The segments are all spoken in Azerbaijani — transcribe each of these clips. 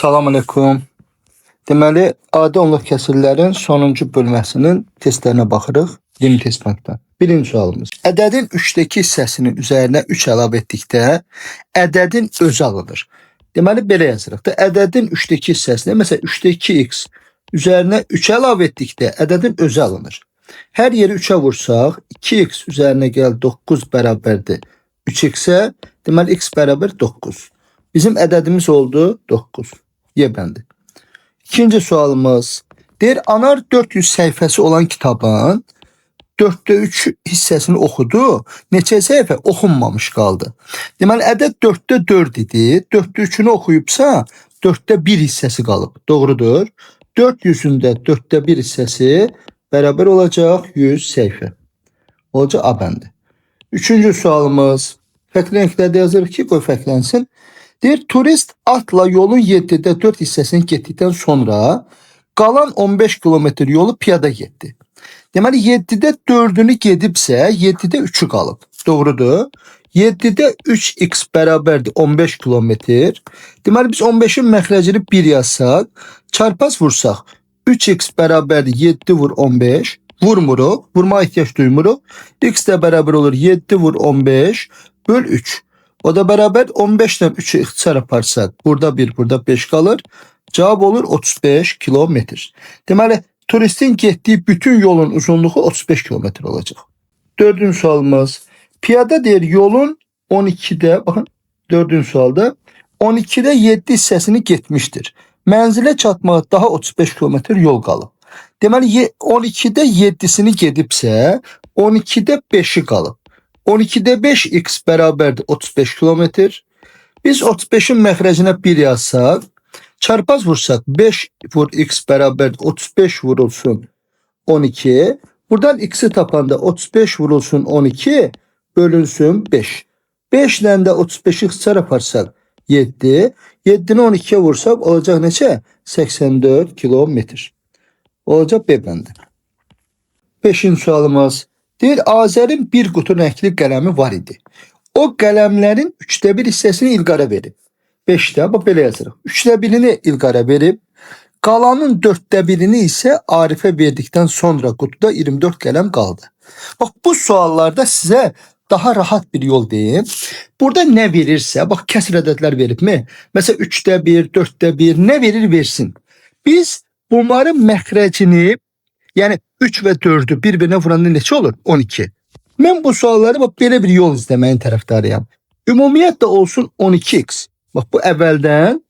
Salam aleyküm. Deməli, adi onluq kəsrlərin sonuncu bölməsinin testlərinə baxırıq. Yeni test bankdan. Birinci sualımız. Ədədin 3-dəki hissəsinin üzərinə 3 əlavə etdikdə ədədin özü alınır. Deməli, belə yazırıq da, ədədin 3-dəki hissəsinə, məsələn, 3-2x üzərinə 3 əlavə etdikdə ədədin özü alınır. Hər yeri 3-ə vursaq, 2x üzərinə gəl 9 bərabərdir 3x-ə, deməli, x bərabər 9. Bizim ədədimiz oldu 9. Y bəndi. İkinci sualımız. Deyir, anar 400 səhifəsi olan kitabın 4də 3 hissəsini oxudu. Neçə səhifə oxunmamış qaldı. Deməli, ədəd 4də 4 idi. 4də 3-ünü oxuyubsa, 4də 1 hissəsi qalıb. Doğrudur. 400-ündə 4də 1 hissəsi bərabər olacaq 100 səhifə. Olacaq A bəndi. Üçüncü sualımız. Fərqli rənglərdə yazırıq ki, qoy fərqlənsin. Deyir, turist atla yolun 7də 4 hissəsini getdikdən sonra qalan 15 kilometr yolu piyada getdi. Deməli, 7də 4-ünü gedibsə, 7də 3-ü qalıb. Doğrudur. 7də 3x bərabərdir 15 kilometr. Deməli, biz 15-in məxrəcini 1 yazsaq, çarpaz vursaq, 3x bərabərdir 7 vur 15. Vurmuruq, vurmağa ehtiyac duymuruq. X də bərabər olur 7 vur 15 böl 3. O da bərabər 15-dən 3'ü ixtisar aparsaq, burada 1, burada 5 qalır. Cavab olur 35 kilometr. Deməli, turistin getdiyi bütün yolun uzunluğu 35 kilometr olacaq. Dördüncü sualımız. Piyada deyir, yolun 12'də, baxın, dördüncü sualda 12'də 7 hissəsini getmişdir. Mənzilə çatmağa daha 35 kilometr yol qalıb. Deməli, 12'də 7'sini gedibsə, 12'də 5'i qalıb. 12'də 5x bərabərdir 35 kilometr. Biz 35'in məxrəcinə 1 yazsaq, çarpaz vursaq 5 vur x bərabərdir 35 vurulsun 12. Buradan x'i tapanda 35 vurulsun 12 bölünsün 5. 5 ilə də 35'i ixtisar aparsaq 7. 7'ni 12'ye vursaq olacaq neçə? 84 kilometr. Olacaq B bəndi. 5-ci sualımız. Deyir, Azərin bir qutu rəngli qələmi var idi. O qələmlərin 3də 1 hissəsini İlqara verib. 5də, bax belə yazırıq. 3də 1'ini İlqara verib. Qalanın 4də 1'ini isə Arifə verdikdən sonra qutuda 24 qələm qaldı. Bax, bu suallarda sizə daha rahat bir yol deyim. Burada nə verirsə, bax, kəsr ədədlər veribmi? Məsələn, 3də 1, 4də 1, nə verir versin. Biz bunların məxrəcini, yəni 3 və 4'ü bir-birinə vuranda neçə olur? 12. Mən bu sualları bax, belə bir yol izləməyin tərəfdarıyam. Ümumiyyətlə olsun 12x. Bax, bu əvvəldən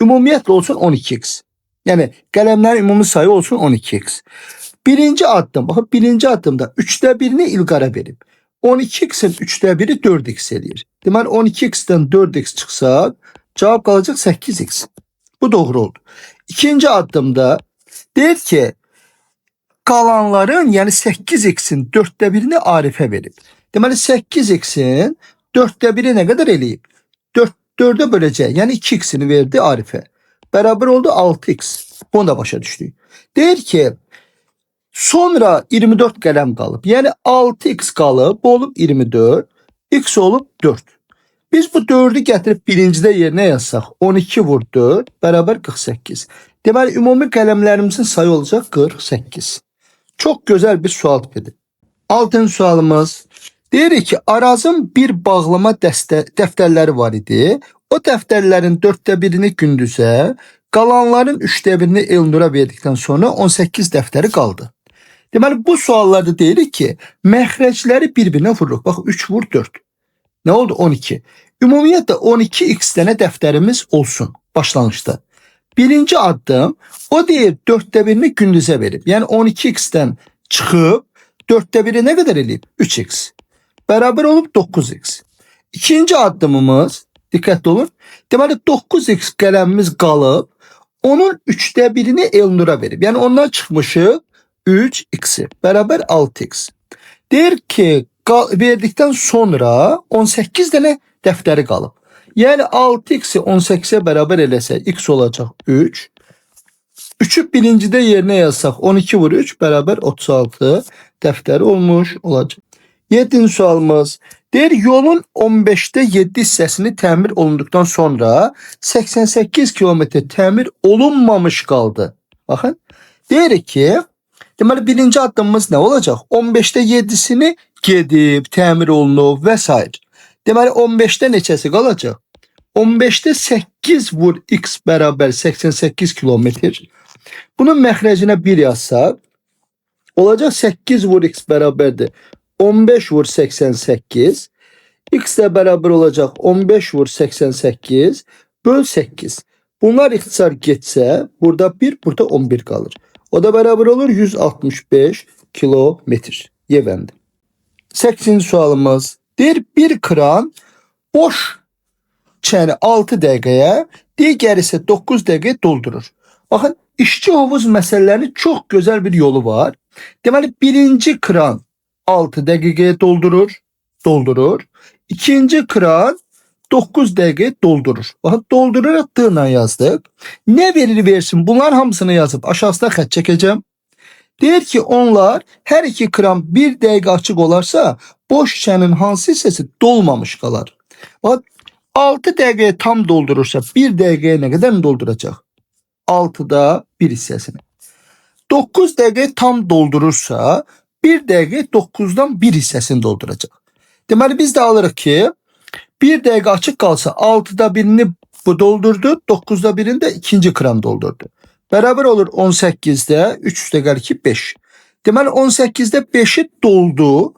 ümumiyyətlə olsun 12x. Yəni, qələmlərin ümumi sayı olsun 12x. Birinci addım, baxın, birinci addımda 3də 1'ini İlqara verib. 12x'in 3də 1'i 4x eləyir. Deməli, 12x'dən 4x çıxsaq, cavab qalacaq 8x. Bu doğru oldu. İkinci addımda deyir ki, qalanların, yəni 8x'in 4də 1'ini Arifə verib. Deməli, 8x'in 4də 1'i nə qədər eləyib? 4'ə böləcək, yəni 2x'ini verdi Arifə. Bərabər oldu 6x. Bunu da başa düşdük. Deyir ki, sonra 24 qələm qalıb. Yəni 6x qalıb, bu olub 24, x olub 4. Biz bu 4'ü gətirib birincidə yerinə yazsaq, 12 vur 4, bərabər 48. Deməli, ümumi qələmlərimizin sayı olacaq 48. Çok güzel bir sual tipidir. 6-cı sualımız. Deyir ki, Arazın bir bağlama dəftərləri var idi. O dəftərlərin 4də 1'ini Gündüzə, qalanların 3də 1'ini Elnura verdikdən sonra 18 dəftəri qaldı. Deməli, bu suallarda deyirik ki, məxrəcləri bir-birinə vururuq. Bax, 3 vur 4. Nə oldu? 12. Ümumiyyətlə 12x dənə dəftərimiz olsun başlanğıçda. Birinci addım, o deyir 4də 1'ini Gündüzə verib. Yəni 12x'dən çıxıb 4də 1'i nə qədər eləyib? 3x. Bərabər olub 9x. İkinci addımımız, diqqətli olun. Deməli 9x qələmimiz qalıb, onun 3də 1'ini Elnura verib. Yəni ondan çıxmışıq 3x'i. Bərabər 6x. Deyir ki, verdikdən sonra 18 dənə dəftəri qalıb. Yəni 6x'i 18'e bərabər eləsək, x olacaq 3. 3'ü birincidə yerinə yazsaq, 12 vur 3 bərabər 36 dəftəri olmuş olacaq. 7-ci sualımız. Deyir yolun 15'te 7 hissəsini təmir olunduqdan sonra 88 kilometre təmir olunmamış qaldı. Baxın. Deyir ki, deməli birinci addımımız nə olacaq? 15'te 7'sini gedib, təmir olunub və s. Deməli 15'te neçəsi qalacaq? 15'te 8 vur x bərabər 88 kilometr. Bunun məxrəcinə 1 yazsaq, olacaq 8 vur x bərabərdir 15 vur 88. X de beraber olacak 15 vur 88 böl 8. Bunlar ixtisar geçse burada 1 burada 11 kalır. O da beraber olur 165 kilometr. Yevendi. 8. sualımız. Deyir bir kran boş çəni 6 dəqiqəyə, digər isə 9 dəqiqə doldurur. Baxın, işçi hovuz məsələlərinin çox gözəl bir yolu var. Deməli birinci kran 6 dəqiqəyə doldurur. İkinci kran 9 dəqiqə doldurur. Baxın, doldurur adıyla yazdık. Ne verir versin? Bunların hamısını yazıb aşağısına xətt çəkəcəm. Deyir ki, onlar hər iki kran 1 dəqiqə açıq olarsa, boş şişənin hansı hissəsi dolmamış qalar? Baxın, 6 dəqiqəyə tam doldurursa 1 dəqiqəyə nə qədər dolduracaq? 6'da 1 hissəsini. 9 dəqiqə tam doldurursa 1 dəqiqə 9'dan 1 hissəsini dolduracaq. Deməli biz də alırıq ki 1 dəqiqə açıq qalsa 6'da 1'ini bu doldurdu, 9'da 1'ini də ikinci kran doldurdu. Beraber olur 18'de 3 üstə gəlir ki 5. Deməli 18'de 5'i doldu.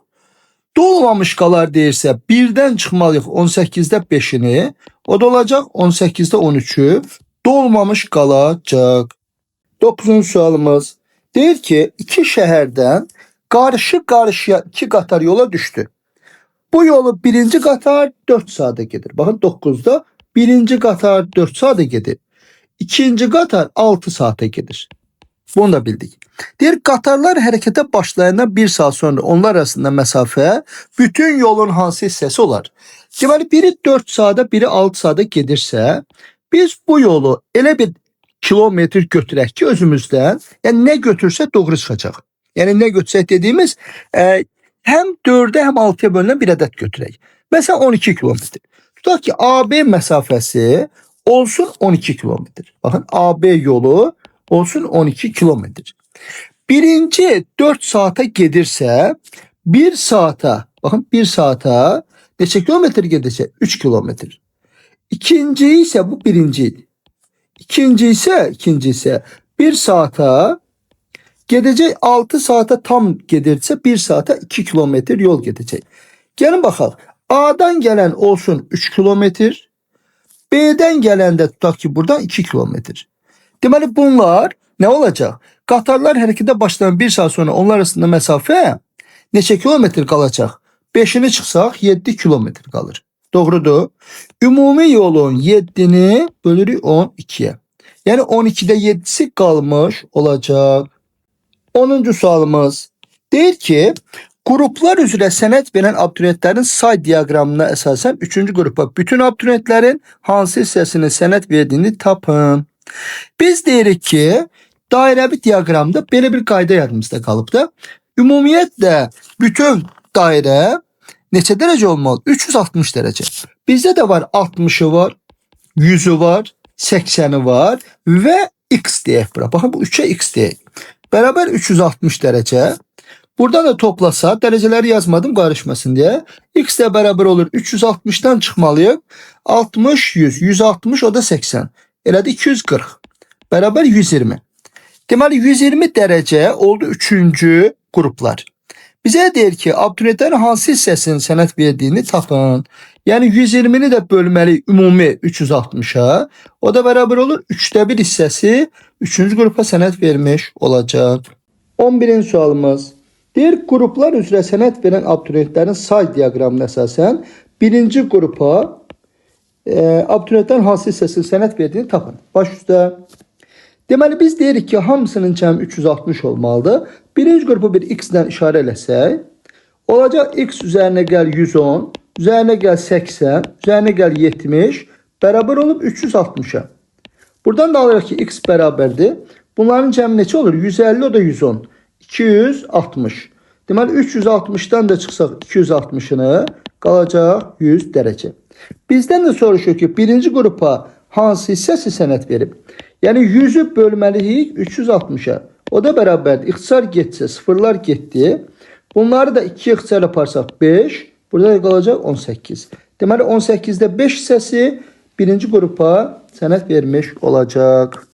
Dolmamış qalar deyirsə 1'dən çıxmalıyıq 18'de 5'ini. O da olacaq 18'de 13'ü dolmamış qalacaq. 9. sualımız. Deyir ki iki şəhərdən qarşı qarşıya 2 qatar yola düştü. Bu yolu birinci qatar 4 saate gedir. Bakın 9'da birinci qatar 4 saate gedir. İkinci qatar 6 saate gedir. Bunu da bildik. Deyir qatarlar hərəkətə başlayandan 1 saat sonra onlar arasında məsafə bütün yolun hansı hissəsi olar? Deməli biri 4 saate biri 6 saate gedirsə biz bu yolu elə bir kilometr götürək ki özümüzdən, yəni nə götürsə doğru çıxacaq. Yəni nə götürsək dediğimiz hem 4'e hem 6'ya bölünen bir adet götürək. Mesela 12 kilometr. Tutaq ki AB mesafesi olsun 12 kilometr. Bakın AB yolu olsun 12 kilometr. Birinci 4 saate gedirsə 1 saata, bakın 1 saata neçə kilometr gedirsə 3 kilometr. İkinci ise bu birinci. İkinci ise 1 saata gedəcək 6 saate tam gedirsə 1 saate 2 kilometr yol gedəcək. Gelin bakalım. A'dan gelen olsun 3 kilometr. B'den gelen de tutaq ki buradan 2 kilometr. Deməli bunlar ne olacaq? Qatarlar hərəkətə başlayan 1 saat sonra onlar arasında məsafə neçə kilometr qalacaq? 5'ini çıxsaq 7 kilometr qalır. Doğrudur. Ümumi yolun 7'ni bölürük 12'ye. Yani 12'de 7'si qalmış olacaq. 10. sualımız. Deyir ki gruplar üzrə sənəd verən abituriyentlərin say diaqramına əsasən 3-cü qrupa bütün abituriyentlərin hansı hissəsinin sənəd verdiyini tapın. Biz deyirik ki dairəvi diaqramda belə bir qayda yadımızda qalıb da. Ümumiyyətlə bütün dairə neçə dərəcə olmalı? 360 dərəcə. Bizdə də var 60'ı var, 100'ü var, 80'i var və x deyək bura. Baxın bu 3'e x deyək. Beraber 360 derece. Buradan da toplasa dereceleri yazmadım karışmasın diye. X de beraber olur 360'dan çıkmalıyım. 60, 100, 160 o da 80. Elədi 240. Beraber 120. Deməli 120 derece oldu 3-cü gruplar. Bize deyir ki abituriyentlərin hansı hissəsinin sənəd verdiyini tapın. Yani 120'ni də bölməli ümumi 360'a. O da beraber olur 3'te 1 hissəsi 3-cü qrupa sənəd vermiş olacaq. 11. sualımız. Deyir gruplar üzrə sənəd verən abituriyentlərin say diaqramına əsasən birinci qrupa abituriyentlərin hansı hissəsinin sənəd verdiyini tapın. Baş üstə. Deməli biz deyirik ki hamısının cəmi 360 olmalıdır. Birinci qrupu bir x-dən işarə eləsək olacaq x üzərinə gəl 110, üzərinə gəl 80, üzərinə gəl 70, bərabər olub 360'a. Buradan da alırıq ki x bərabərdir. Bunların cəmi neçə olur? 150 o da 110. 260. Deməli 360-dan da çıxsaq 260-ını qalacaq 100 dərəcə. Bizdən də soruşur ki, birinci qrupa hansı hissəsi sənəd verib? Yəni 100-ü bölməliyik 360-a. O da bərabərdir. İxtisar getsə, sıfırlar getdi. Bunları da 2 ixtisar yaparsaq 5. Burada da qalacaq 18. Deməli 18-də 5 hissəsi birinci qrupa sənəd vermiş olacaq.